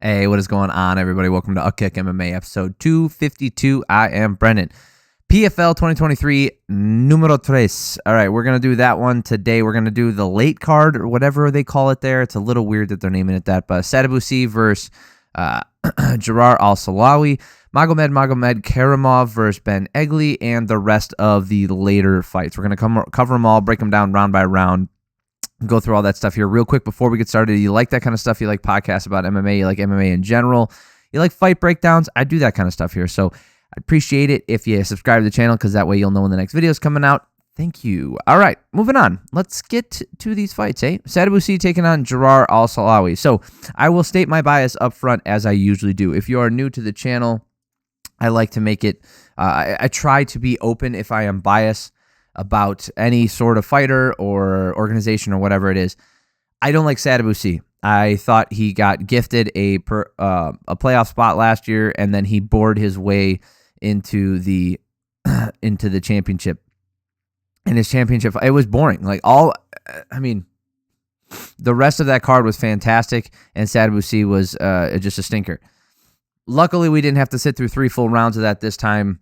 Hey, what is going on, everybody? Welcome to Kick MMA episode 252. I am Brendan. PFL 2023 numero tres. All right, we're going to do that one today. We're going to do the late card or whatever they call it there. It's a little weird that they're naming it that, but Sadibou versus Jarra al-Silawi, Magomedkerimov versus Egli, and the rest of the later fights. We're going to cover them all, break them down round by round. Go through all that stuff here real quick before we get started. You like that kind of stuff? You like podcasts about MMA? You like MMA in general? You like fight breakdowns? I do that kind of stuff here. So I'd appreciate it if you subscribe to the channel because that way you'll know when the next video is coming out. Thank you. All right, moving on. Let's get to these fights, eh? Sadibou taking on Jarra al-Silawi. So I will state my bias up front as I usually do. If you are new to the channel, I like to make it, I try to be open if I am biased about any sort of fighter or organization or whatever it is. I don't like Sadibou. I thought he got gifted a playoff spot last year, and then he bored his way into the championship. And his championship, it was boring. The rest of that card was fantastic, and Sadibou was just a stinker. Luckily, we didn't have to sit through 3 full rounds of that this time.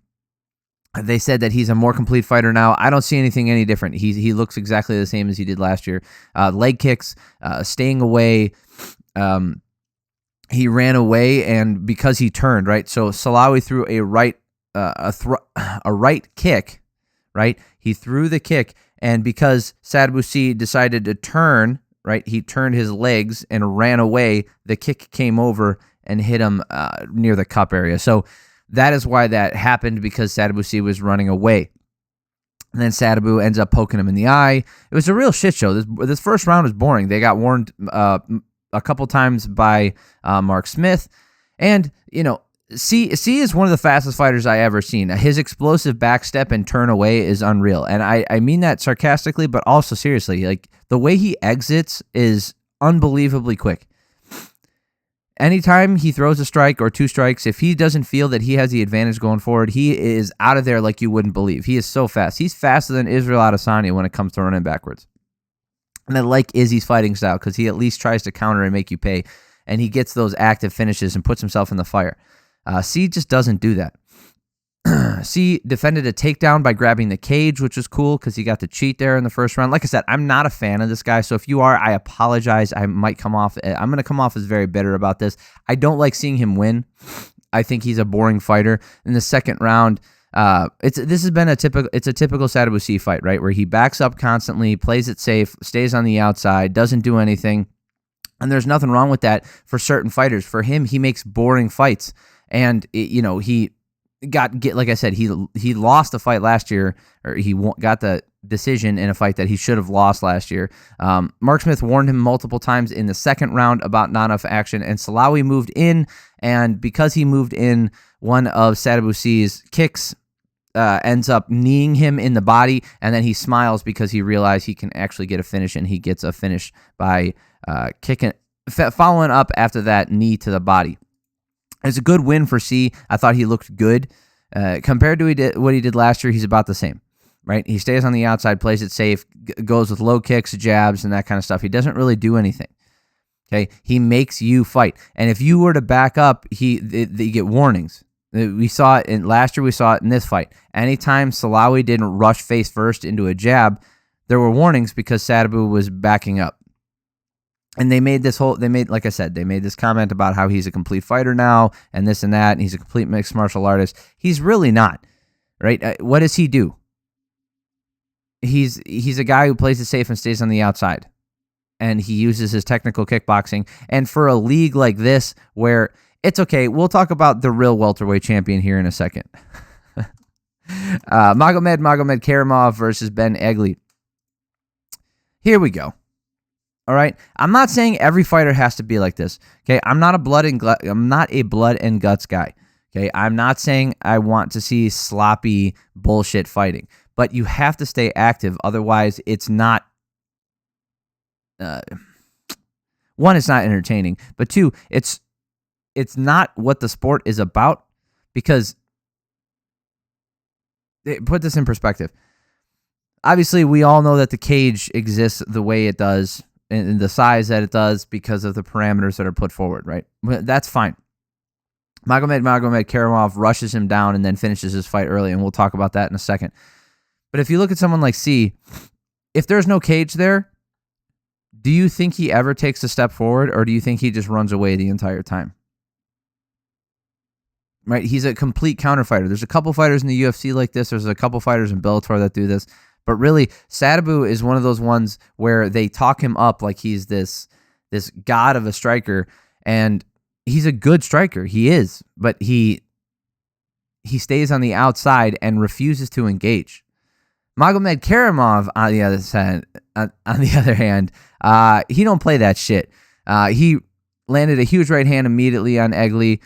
They said that he's a more complete fighter now. I don't see anything any different. He looks exactly the same as he did last year. Leg kicks, staying away. He ran away, and because he turned, right? So Silawi threw a right kick, right? He threw the kick, and because Sadibou decided to turn, right? He turned his legs and ran away. The kick came over and hit him near the cup area. So that is why that happened, because Sadibou was running away. And then Sadibou ends up poking him in the eye. It was a real shit show. This first round was boring. They got warned a couple times by Mark Smith. And, C is one of the fastest fighters I ever seen. His explosive backstep and turn away is unreal. And I mean that sarcastically, but also seriously. Like, the way he exits is unbelievably quick. Anytime he throws a strike or 2 strikes, if he doesn't feel that he has the advantage going forward, he is out of there like you wouldn't believe. He is so fast. He's faster than Israel Adesanya when it comes to running backwards. And I like Izzy's fighting style because he at least tries to counter and make you pay, and he gets those active finishes and puts himself in the fire. C just doesn't do that. C defended a takedown by grabbing the cage, which was cool because he got to cheat there in the first round. Like I said, I'm not a fan of this guy, so if you are, I apologize. I'm going to come off as very bitter about this. I don't like seeing him win. I think he's a boring fighter. In the second round, it's a typical Sadibou fight, right? Where he backs up constantly, plays it safe, stays on the outside, doesn't do anything. And there's nothing wrong with that for certain fighters. For him, he makes boring fights. And, he like I said, he lost the fight last year, or he got the decision in a fight that he should have lost last year. Mark Smith warned him multiple times in the second round about not enough action, and Silawi moved in, and because he moved in, one of Sadibou's kicks ends up kneeing him in the body, and then he smiles because he realized he can actually get a finish, and he gets a finish by following up after that knee to the body. It's a good win for C. I thought he looked good. Compared to what he did last year, he's about the same, right? He stays on the outside, plays it safe, goes with low kicks, jabs, and that kind of stuff. He doesn't really do anything. Okay, he makes you fight. And if you were to back up, you get warnings. We saw it last year. We saw it in this fight. Anytime Silawi didn't rush face first into a jab, there were warnings because Sadibou was backing up. And they made this comment about how he's a complete fighter now and this and that, and he's a complete mixed martial artist. He's really not, right? What does he do? He's a guy who plays it safe and stays on the outside, and he uses his technical kickboxing. And for a league like this, where it's okay, we'll talk about the real welterweight champion here in a second. Magomedkerimov versus Egli. Here we go. All right, I'm not saying every fighter has to be like this. Okay, I'm not a blood and guts guy. Okay, I'm not saying I want to see sloppy bullshit fighting, but you have to stay active. Otherwise, it's not. One, it's not entertaining, but 2, it's not what the sport is about. Because put this in perspective. Obviously, we all know that the cage exists the way it does in the size that it does because of the parameters that are put forward, right? That's fine. Magomedkerimov rushes him down and then finishes his fight early, and we'll talk about that in a second. But if you look at someone like C, if there's no cage there, do you think he ever takes a step forward, or do you think he just runs away the entire time? Right? He's a complete counterfighter. There's a couple fighters in the UFC like this. There's a couple fighters in Bellator that do this. But really, Sadibou is one of those ones where they talk him up like he's this god of a striker, and he's a good striker. He is, but he stays on the outside and refuses to engage. Magomedkerimov, on the other hand, he don't play that shit. He landed a huge right hand immediately on Egli.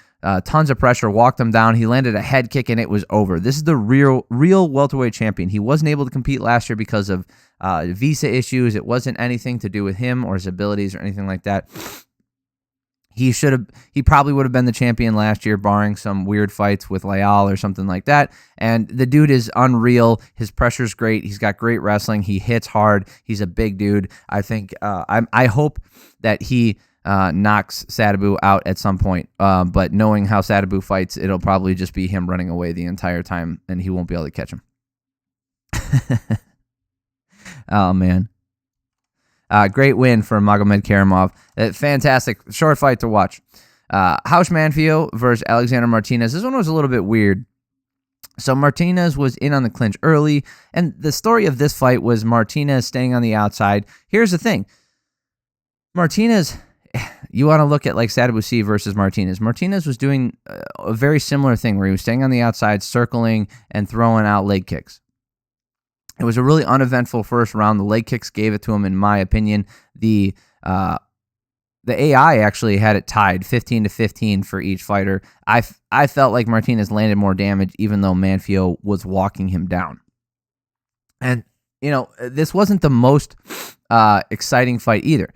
Tons of pressure, walked him down. He landed a head kick, and it was over. This is the real welterweight champion. He wasn't able to compete last year because of visa issues. It wasn't anything to do with him or his abilities or anything like that. He probably would have been the champion last year, barring some weird fights with Leal or something like that. And the dude is unreal. His pressure's great. He's got great wrestling. He hits hard. He's a big dude. I think I hope that he knocks Sadibou out at some point. But knowing how Sadibou fights, it'll probably just be him running away the entire time, and he won't be able to catch him. Oh, man. Great win for Magomedkerimov. Fantastic. Short fight to watch. Manfio versus Alexander Martinez. This one was a little bit weird. So Martinez was in on the clinch early, and the story of this fight was Martinez staying on the outside. Here's the thing. Martinez, you want to look at like Sadibou C versus Martinez. Martinez was doing a very similar thing where he was staying on the outside, circling, and throwing out leg kicks. It was a really uneventful first round. The leg kicks gave it to him, in my opinion. The AI actually had it tied 15-15 for each fighter. I felt like Martinez landed more damage, even though Manfio was walking him down. And, this wasn't the most exciting fight either,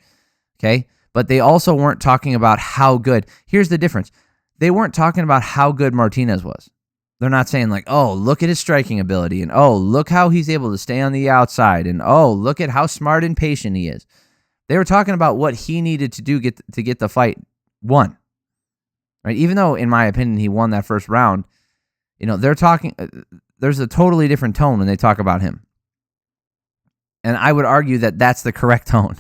okay? But they also weren't talking about how good. Here's the difference. They weren't talking about how good Martinez was. They're not saying like, oh, look at his striking ability, and oh, look how he's able to stay on the outside, and oh, look at how smart and patient he is. They were talking about what he needed to do to get the fight won. Right? Even though, in my opinion, he won that first round, they're talking. There's a totally different tone when they talk about him, and I would argue that that's the correct tone.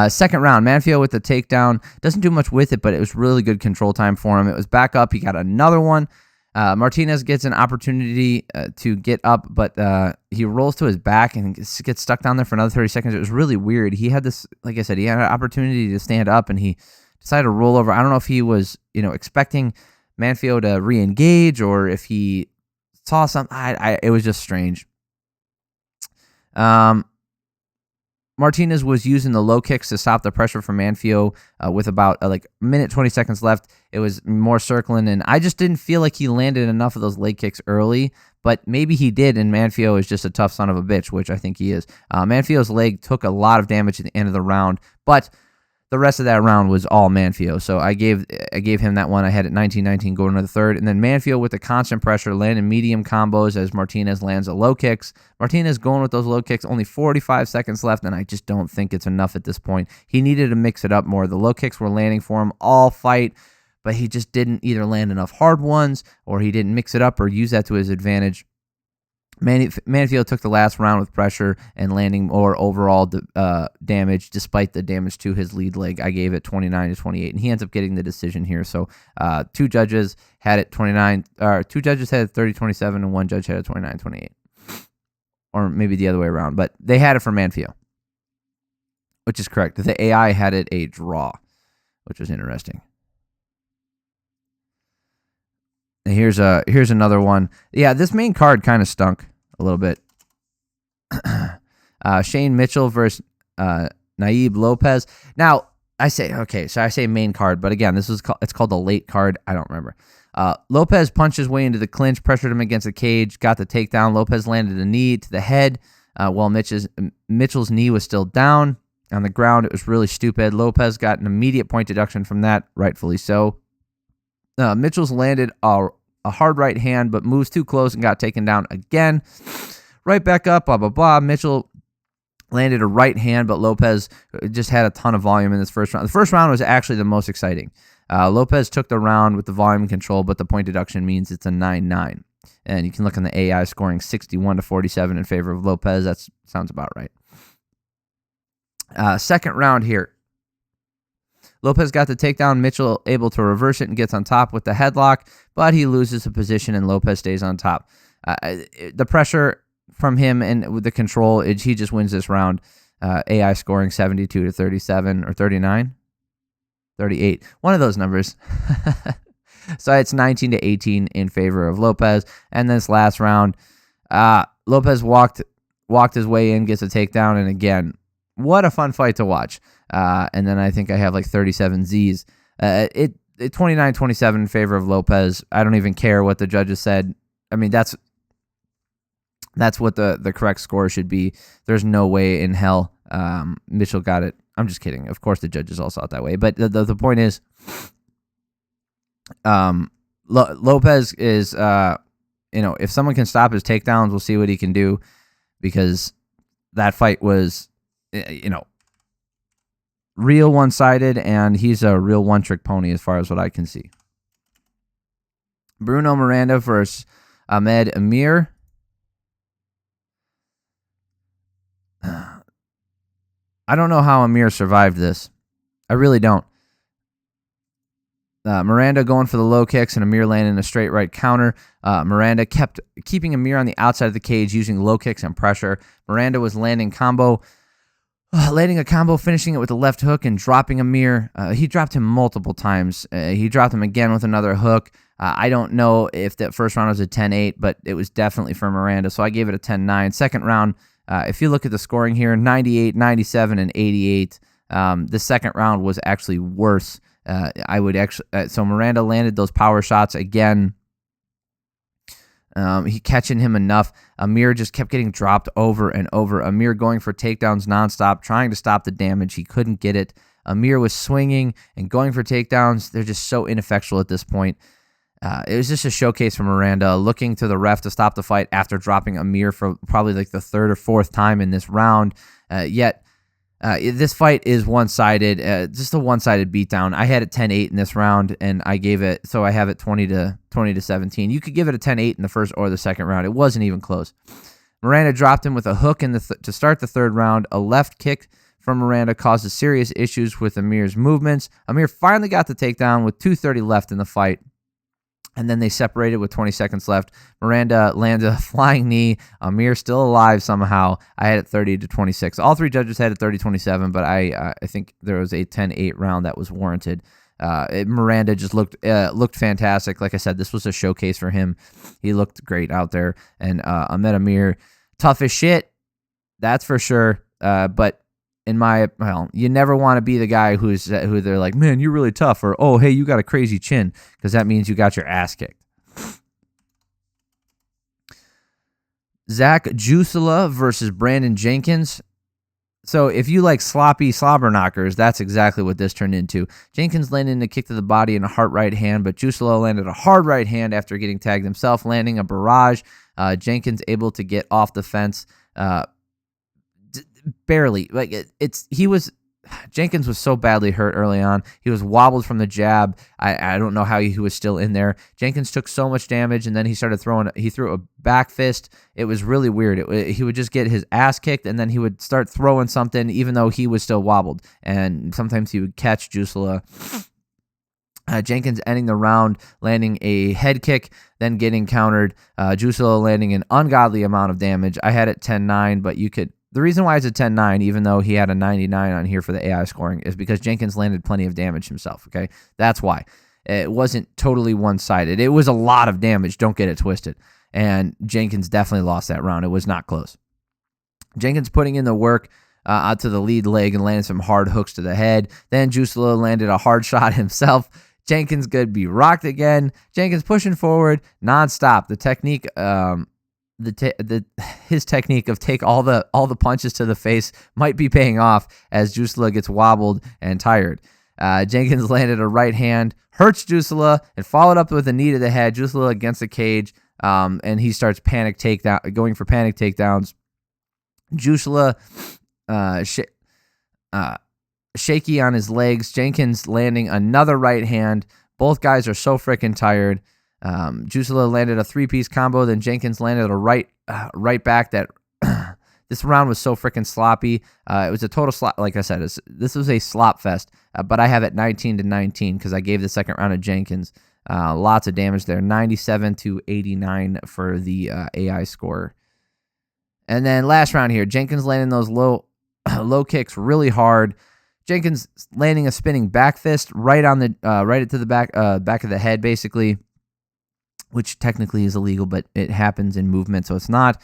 Second round, Manfio with the takedown. Doesn't do much with it, but it was really good control time for him. It was back up. He got another one. Martinez gets an opportunity to get up, but he rolls to his back and gets stuck down there for another 30 seconds. It was really weird. He had this, like I said, he had an opportunity to stand up, and he decided to roll over. I don't know if he was, expecting Manfio to re-engage or if he saw something. It was just strange. Martinez was using the low kicks to stop the pressure from Manfio with about a minute 20 seconds left. It was more circling, and I just didn't feel like he landed enough of those leg kicks early, but maybe he did, and Manfio is just a tough son of a bitch, which I think he is. Manfio's leg took a lot of damage at the end of the round, but the rest of that round was all Manfio, so I gave him that one. I had it 19-19 going to the third, and then Manfio with the constant pressure landing medium combos as Martinez lands the low kicks. Martinez going with those low kicks, only 45 seconds left, and I just don't think it's enough at this point. He needed to mix it up more. The low kicks were landing for him all fight, but he just didn't either land enough hard ones, or he didn't mix it up or use that to his advantage. Manfio took the last round with pressure and landing more overall damage, despite the damage to his lead leg. I gave it 29-28, and he ends up getting the decision here. So two judges had it 29, or two judges had it 30-27, and one judge had it 29-28, or maybe the other way around. But they had it for Manfio, which is correct. The AI had it a draw, which was interesting. And here's another one. Yeah, this main card kind of stunk a little bit. Shane Mitchell versus Nayib Lopez. Now, I say main card, but again, it's called the late card. I don't remember. Lopez punched his way into the clinch, pressured him against the cage, got the takedown. Lopez landed a knee to the head while Mitchell's knee was still down on the ground. It was really stupid. Lopez got an immediate point deduction from that, rightfully so. Mitchell's landed a hard right hand, but moves too close and got taken down again. Right back up, blah, blah, blah. Mitchell landed a right hand, but Lopez just had a ton of volume in this first round. The first round was actually the most exciting. Lopez took the round with the volume control, but the point deduction means it's a 9-9. And you can look on the AI scoring 61-47 in favor of Lopez. That sounds about right. Second round here. Lopez got the takedown. Mitchell able to reverse it and gets on top with the headlock, but he loses a position and Lopez stays on top. The pressure from him and with the control, he just wins this round. AI scoring 72-37 or 39? 38. One of those numbers. So it's 19-18 in favor of Lopez. And this last round, Lopez walked his way in, gets a takedown, and again, what a fun fight to watch. And then I think I have like 37 Zs. It 29-27 in favor of Lopez. I don't even care what the judges said. I mean, that's what the correct score should be. There's no way in hell Mitchell got it. I'm just kidding. Of course, the judges all saw it that way. But the point is, Lopez is, if someone can stop his takedowns, we'll see what he can do, because that fight was, real one-sided, and he's a real one-trick pony as far as what I can see. Bruno Miranda versus Ahmed Amir. I don't know how Amir survived this. I really don't. Miranda going for the low kicks and Amir landing a straight right counter. Miranda kept keeping Amir on the outside of the cage using low kicks and pressure. Miranda was landing a combo, finishing it with a left hook and dropping Amir. He dropped him multiple times. He dropped him again with another hook. I don't know if that first round was a 10-8, but it was definitely for Miranda, so I gave it a 10-9. Second round, if you look at the scoring here, 98, 97, and 88. The second round was actually worse. So Miranda landed those power shots again. He catching him enough. Amir just kept getting dropped over and over. Amir going for takedowns nonstop, trying to stop the damage. He couldn't get it. Amir was swinging and going for takedowns. They're just so ineffectual at this point. It was just a showcase for Miranda, looking to the ref to stop the fight after dropping Amir for probably like the third or fourth time in this round. Yet this fight is one-sided, just a one-sided beatdown. I had it 10-8 in this round, and I gave it, so I have it 20-17. You could give it a 10-8 in the first or the second round. It wasn't even close. Miranda dropped him with a hook to start the third round. A left kick from Miranda causes serious issues with Amir's movements. Amir finally got the takedown with 2:30 left in the fight. And then they separated with 20 seconds left. Miranda landed a flying knee. Amir still alive somehow. I had it 30-26. All three judges had it 30-27, but I think there was a 10-8 round that was warranted. Miranda just looked fantastic. Like I said, this was a showcase for him. He looked great out there. And Ahmed Amir, tough as shit, that's for sure. But you never want to be the guy who they're like, man, you're really tough, or, oh, hey, you got a crazy chin, because that means you got your ass kicked. Zach Juusola versus Brandon Jenkins. So if you like sloppy slobber knockers, that's exactly what this turned into. Jenkins landed a kick to the body and a hard right hand, but Juusola landed a hard right hand after getting tagged himself, landing a barrage. Jenkins able to get off the fence. Barely. Jenkins was so badly hurt early on. He was wobbled from the jab. I don't know how he was still in there. Jenkins took so much damage, and then he threw a back fist. It was really weird. He would just get his ass kicked, and then he would start throwing something even though he was still wobbled. And sometimes he would catch Juusola. Jenkins ending the round, landing a head kick, then getting countered. Juusola landing an ungodly amount of damage. I had it 10-9, but the reason why it's a 10-9, even though he had a 99 on here for the AI scoring, is because Jenkins landed plenty of damage himself, okay? That's why. It wasn't totally one-sided. It was a lot of damage, don't get it twisted. And Jenkins definitely lost that round. It was not close. Jenkins putting in the work out to the lead leg and landed some hard hooks to the head. Then Juusola landed a hard shot himself. Jenkins could be rocked again. Jenkins pushing forward nonstop. The technique... his technique of take all the punches to the face might be paying off as Juusola gets wobbled and tired. Jenkins landed a right hand, hurts Juusola, and followed up with a knee to the head. Juusola against the cage, and he starts going for panic takedowns. Juusola shaky on his legs. Jenkins landing another right hand. Both guys are so freaking tired. Juusola landed a 3-piece combo. Then Jenkins landed a right back that this round was so freaking sloppy. It was a total slop. Like I said, this was a slop fest. But I have it 19-19 because I gave the second round to Jenkins. Lots of damage there. 97-89 for the AI score. And then last round here, Jenkins landing those low kicks really hard. Jenkins landing a spinning back fist right on the right to the back of the head, basically, which technically is illegal, but it happens in movement, so it's not.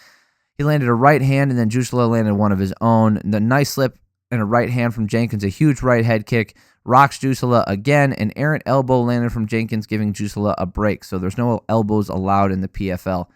He landed a right hand, and then Juusola landed one of his own. The nice slip and a right hand from Jenkins, a huge right head kick, rocks Juusola again. An errant elbow landed from Jenkins, giving Juusola a break. So there's no elbows allowed in the PFL.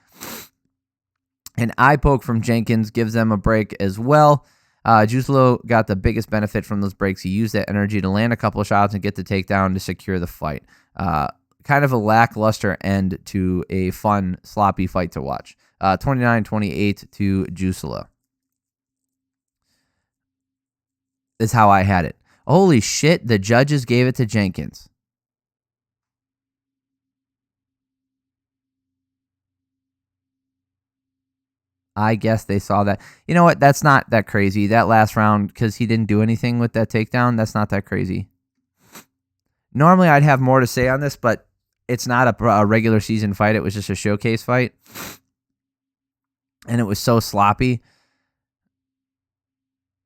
An eye poke from Jenkins gives them a break as well. Juusola got the biggest benefit from those breaks. He used that energy to land a couple of shots and get the takedown to secure the fight. Kind of a lackluster end to a fun, sloppy fight to watch. 29-28 to Juusola is how I had it. Holy shit, the judges gave it to Jenkins. I guess they saw that. You know what? That's not that crazy. That last round, because he didn't do anything with that takedown, that's not that crazy. Normally, I'd have more to say on this, but it's not a regular season fight. It was just a showcase fight. And it was so sloppy.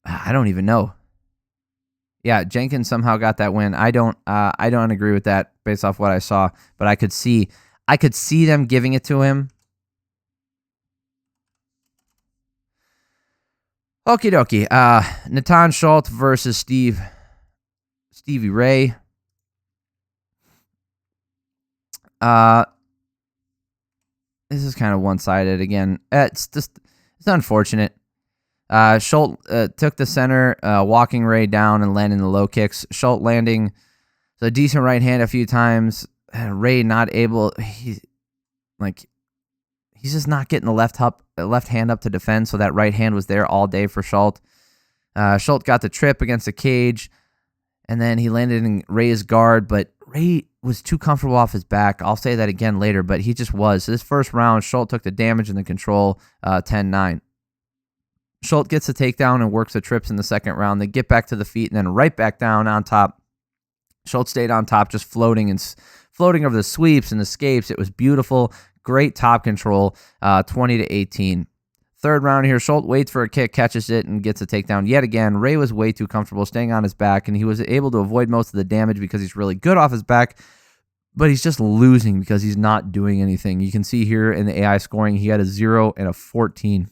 I don't even know. Yeah, Jenkins somehow got that win. I don't agree with that based off what I saw, but I could see them giving it to him. Okie dokie. Natan Schulte versus Stevie Ray. This is kind of one-sided again. It's unfortunate. Schulte took the center, walking Ray down and landing the low kicks. Schulte landing a decent right hand a few times. Ray not able. He's just not getting the left hand up to defend. So that right hand was there all day for Schulte. Schulte got the trip against the cage, and then he landed in Ray's guard, but Ray was too comfortable off his back. I'll say that again later, but he just was. So this first round, Schulte took the damage and the control, 10-9. Schulte gets the takedown and works the trips in the second round. They get back to the feet and then right back down on top. Schulte stayed on top, just floating over the sweeps and escapes. It was beautiful. Great top control, 20-18. Third round here, Schulte waits for a kick, catches it, and gets a takedown yet again. Ray was way too comfortable staying on his back, and he was able to avoid most of the damage because he's really good off his back, but he's just losing because he's not doing anything. You can see here in the AI scoring, he had a 0 and a 14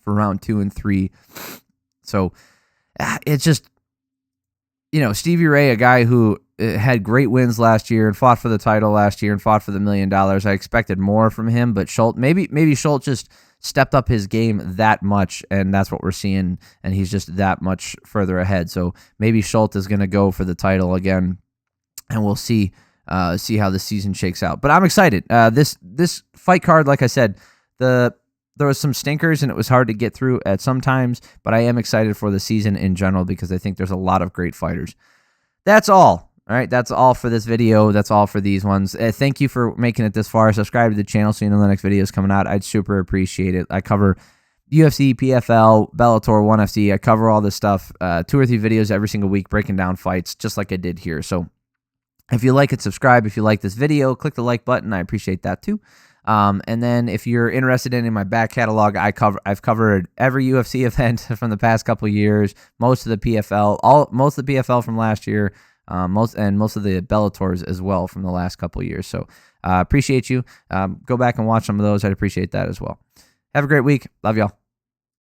for round 2 and 3. So it's just, Stevie Ray, a guy who had great wins last year and fought for the title last year and fought for the $1 million. I expected more from him, but Schulte, maybe Schulte just stepped up his game that much, and that's what we're seeing, and he's just that much further ahead. So maybe Schulte is going to go for the title again, and we'll see how the season shakes out. But I'm excited. This fight card, like I said, there was some stinkers, and it was hard to get through at some times, but I am excited for the season in general because I think there's a lot of great fighters. That's all. All right, that's all for this video. That's all for these ones. Thank you for making it this far. Subscribe to the channel so you know the next video is coming out. I'd super appreciate it. I cover UFC, PFL, Bellator, 1FC. I cover all this stuff, 2 or 3 videos every single week breaking down fights just like I did here. So if you like it, subscribe. If you like this video, click the like button. I appreciate that too. And then if you're interested in my back catalog, I've covered every UFC event from the past couple of years, most of the PFL, most of the PFL from last year, most of the Bellators as well from the last couple of years. So appreciate you. Go back and watch some of those. I'd appreciate that as well. Have a great week. Love y'all.